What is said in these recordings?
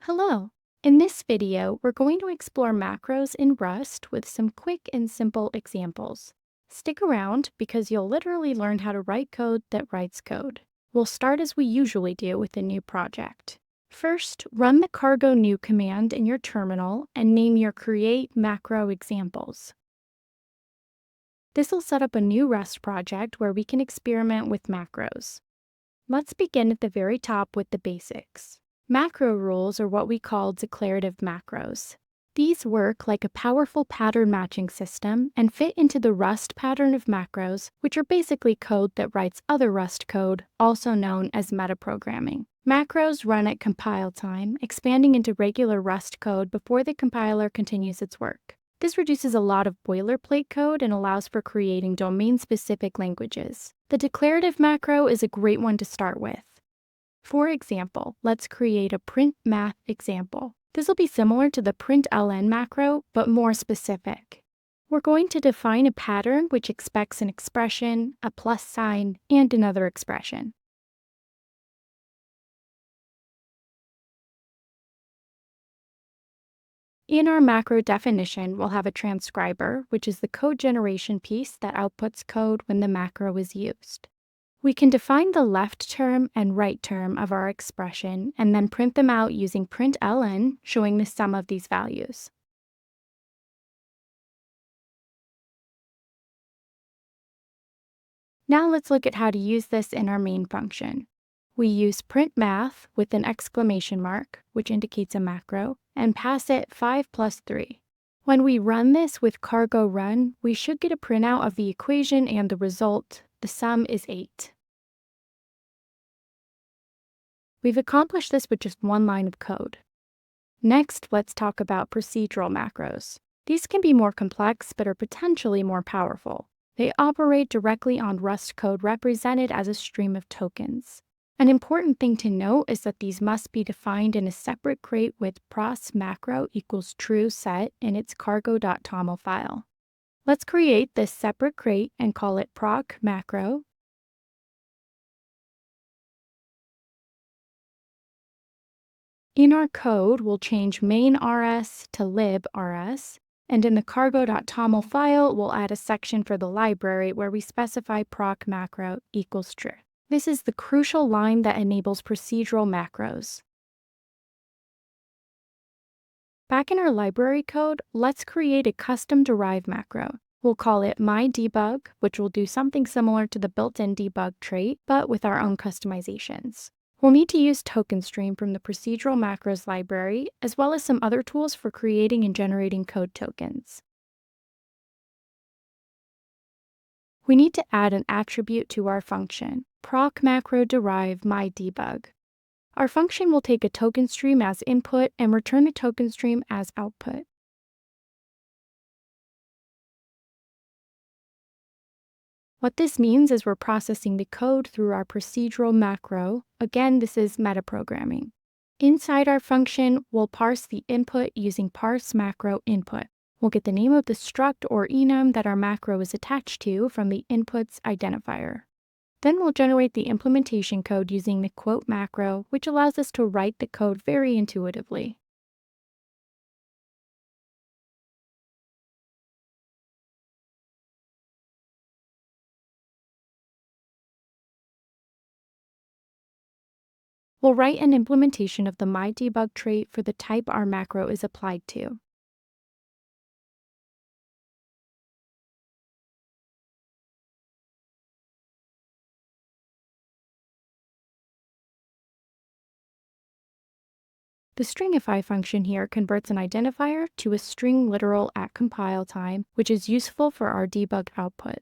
Hello! In this video, we're going to explore macros in Rust with some quick and simple examples. Stick around because you'll literally learn how to write code that writes code. We'll start as we usually do with a new project. First, run the cargo new command in your terminal and name your create macro examples. This will set up a new Rust project where we can experiment with macros. Let's begin at the very top with the basics. Macro rules are what we call declarative macros. These work like a powerful pattern matching system and fit into the Rust pattern of macros, which are basically code that writes other Rust code, also known as metaprogramming. Macros run at compile time, expanding into regular Rust code before the compiler continues its work. This reduces a lot of boilerplate code and allows for creating domain-specific languages. The declarative macro is a great one to start with. For example, let's create a print math example. This will be similar to the println macro, but more specific. We're going to define a pattern which expects an expression, a plus sign, and another expression. In our macro definition, we'll have a transcriber, which is the code generation piece that outputs code when the macro is used. We can define the left term and right term of our expression and then print them out using println, showing the sum of these values. Now let's look at how to use this in our main function. We use printMath with an exclamation mark, which indicates a macro, and pass it 5 plus 3. When we run this with cargo run, we should get a printout of the equation and the result. The sum is 8. We've accomplished this with just one line of code. Next, let's talk about procedural macros. These can be more complex, but are potentially more powerful. They operate directly on Rust code represented as a stream of tokens. An important thing to note is that these must be defined in a separate crate with proc macro equals true set in its cargo.toml file. Let's create this separate crate and call it proc macro. In our code, we'll change main rs to lib rs, and in the cargo.toml file, we'll add a section for the library where we specify proc macro equals true. This is the crucial line that enables procedural macros. Back in our library code, let's create a custom derive macro. We'll call it MyDebug, which will do something similar to the built-in debug trait, but with our own customizations. We'll need to use TokenStream from the Procedural Macros library, as well as some other tools for creating and generating code tokens. We need to add an attribute to our function, proc macro derive MyDebug. Our function will take a token stream as input and return the token stream as output. What this means is we're processing the code through our procedural macro. Again, this is metaprogramming. Inside our function, we'll parse the input using parse macro input. We'll get the name of the struct or enum that our macro is attached to from the inputs identifier. Then we'll generate the implementation code using the quote macro, which allows us to write the code very intuitively. We'll write an implementation of the MyDebug trait for the type our macro is applied to. The stringify function here converts an identifier to a string literal at compile time, which is useful for our debug output.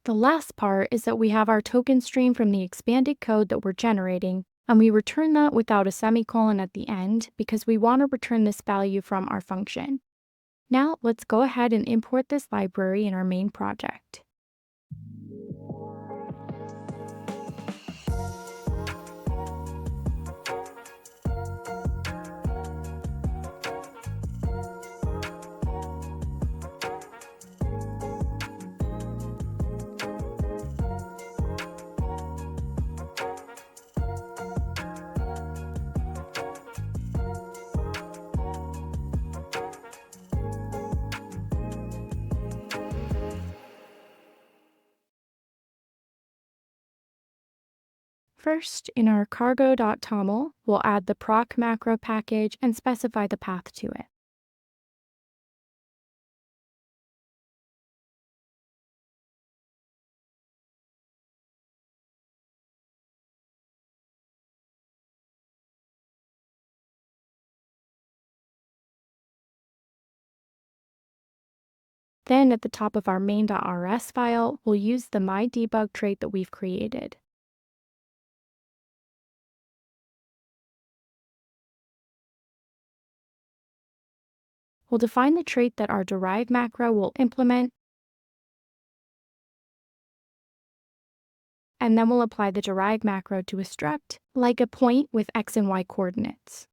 The last part is that we have our token stream from the expanded code that we're generating, and we return that without a semicolon at the end because we want to return this value from our function. Now let's go ahead and import this library in our main project. First, in our cargo.toml, we'll add the proc macro package and specify the path to it. Then at the top of our main.rs file, we'll use the MyDebug trait that we've created. We'll define the trait that our derive macro will implement, and then we'll apply the derive macro to a struct, like a point with x and y coordinates.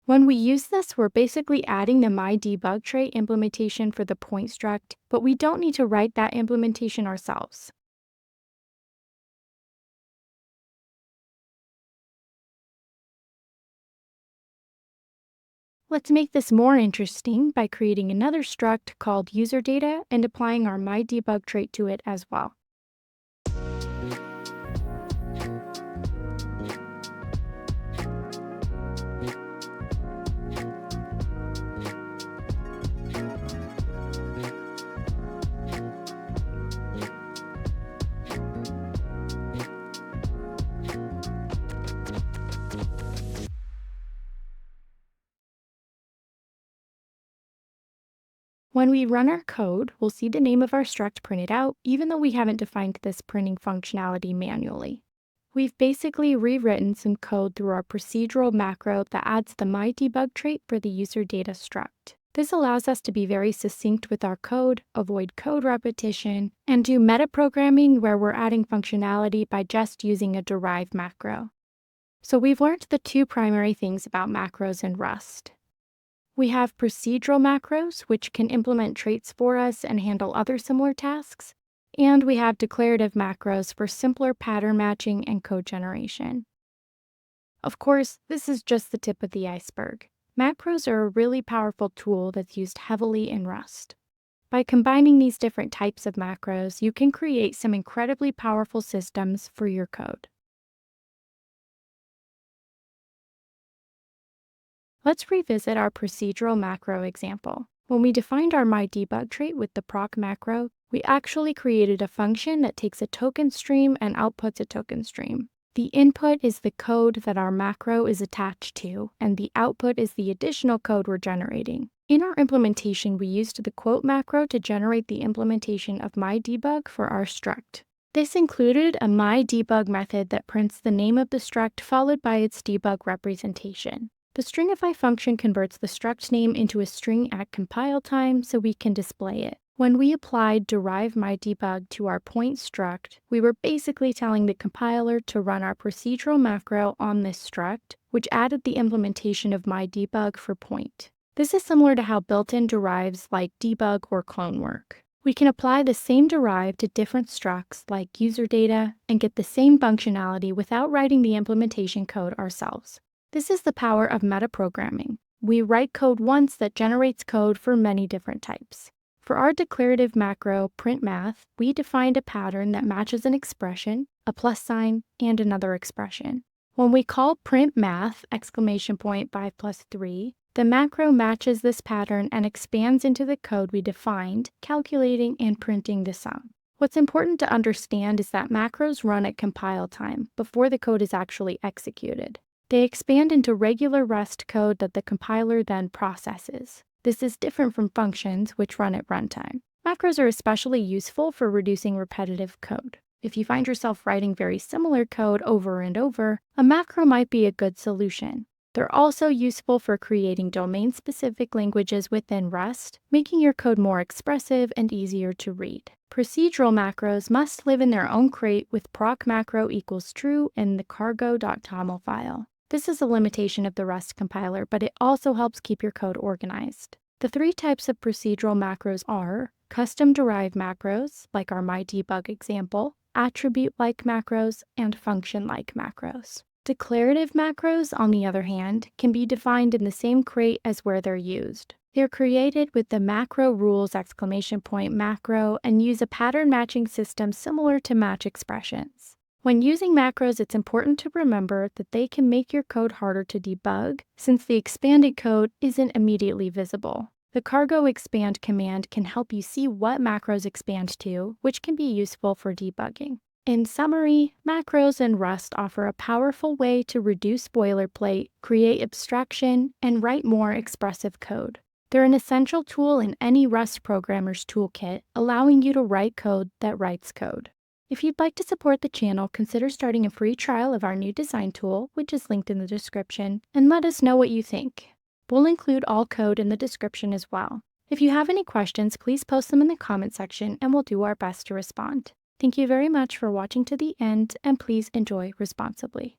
When we use this, we're basically adding the MyDebug trait implementation for the point struct, but we don't need to write that implementation ourselves. Let's make this more interesting by creating another struct called userData and applying our MyDebug trait to it as well. When we run our code, we'll see the name of our struct printed out, even though we haven't defined this printing functionality manually. We've basically rewritten some code through our procedural macro that adds the MyDebug trait for the userData struct. This allows us to be very succinct with our code, avoid code repetition, and do metaprogramming where we're adding functionality by just using a derive macro. So we've learned the two primary things about macros in Rust. We have procedural macros, which can implement traits for us and handle other similar tasks. And we have declarative macros for simpler pattern matching and code generation. Of course, this is just the tip of the iceberg. Macros are a really powerful tool that's used heavily in Rust. By combining these different types of macros, you can create some incredibly powerful systems for your code. Let's revisit our procedural macro example. When we defined our MyDebug trait with the proc macro, we actually created a function that takes a token stream and outputs a token stream. The input is the code that our macro is attached to, and the output is the additional code we're generating. In our implementation, we used the quote macro to generate the implementation of MyDebug for our struct. This included a MyDebug method that prints the name of the struct followed by its debug representation. The stringify function converts the struct name into a string at compile time so we can display it. When we applied derive MyDebug to our point struct, we were basically telling the compiler to run our procedural macro on this struct, which added the implementation of MyDebug for point. This is similar to how built-in derives like debug or clone work. We can apply the same derive to different structs like userData and get the same functionality without writing the implementation code ourselves. This is the power of metaprogramming. We write code once that generates code for many different types. For our declarative macro printMath, we defined a pattern that matches an expression, a plus sign, and another expression. When we call printMath !5 plus 3, the macro matches this pattern and expands into the code we defined, calculating and printing the sum. What's important to understand is that macros run at compile time before the code is actually executed. They expand into regular Rust code that the compiler then processes. This is different from functions, which run at runtime. Macros are especially useful for reducing repetitive code. If you find yourself writing very similar code over and over, a macro might be a good solution. They're also useful for creating domain-specific languages within Rust, making your code more expressive and easier to read. Procedural macros must live in their own crate with proc macro equals true in the cargo.toml file. This is a limitation of the Rust compiler, but it also helps keep your code organized. The three types of procedural macros are custom derive macros, like our MyDebug example, attribute-like macros, and function-like macros. Declarative macros, on the other hand, can be defined in the same crate as where they're used. They're created with the macro rules macro and use a pattern matching system similar to match expressions. When using macros, it's important to remember that they can make your code harder to debug since the expanded code isn't immediately visible. The cargo expand command can help you see what macros expand to, which can be useful for debugging. In summary, macros in Rust offer a powerful way to reduce boilerplate, create abstraction, and write more expressive code. They're an essential tool in any Rust programmer's toolkit, allowing you to write code that writes code. If you'd like to support the channel, consider starting a free trial of our new design tool, which is linked in the description, and let us know what you think. We'll include all code in the description as well. If you have any questions, please post them in the comment section and we'll do our best to respond. Thank you very much for watching to the end, and please enjoy responsibly.